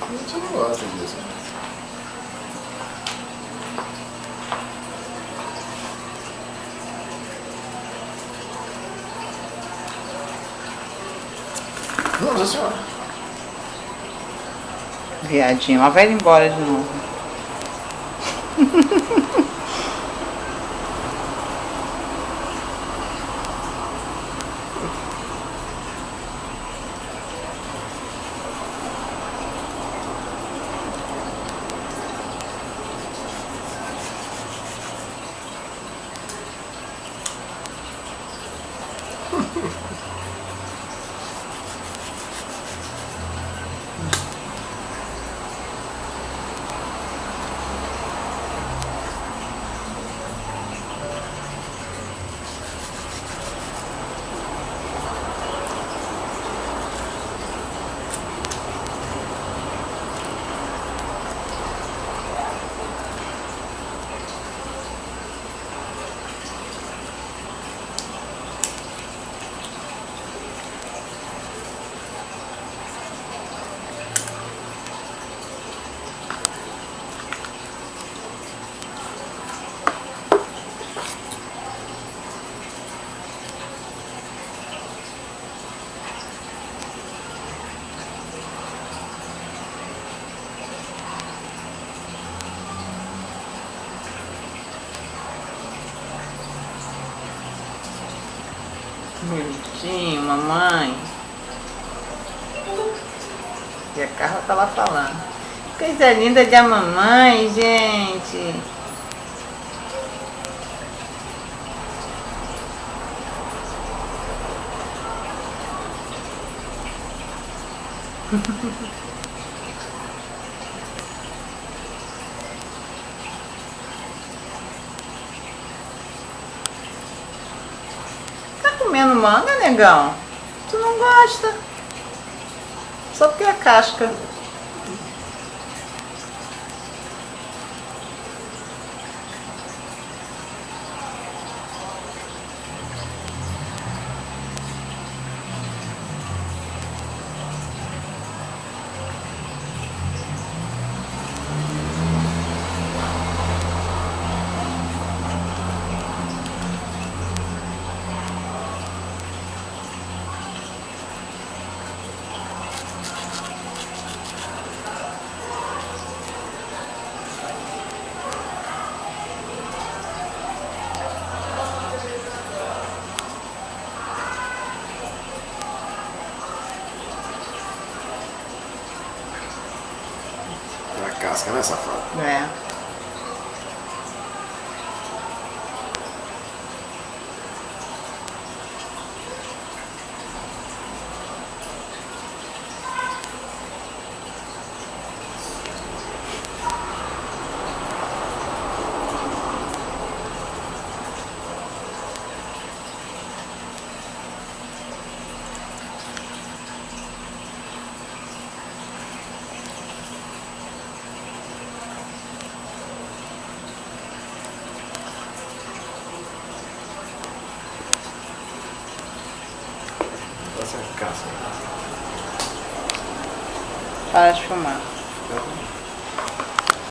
A gente não gosta disso. Nossa senhora. Viadinho, mas vai ele embora de novo. Bonitinho, mamãe. E a Carla tá lá falando. Coisa linda da mamãe, gente. Tá comendo manga, negão? Tu não gosta? Só porque é casca. É a casca, né, safado? É. Essa casca. Para de filmar. Tá bom.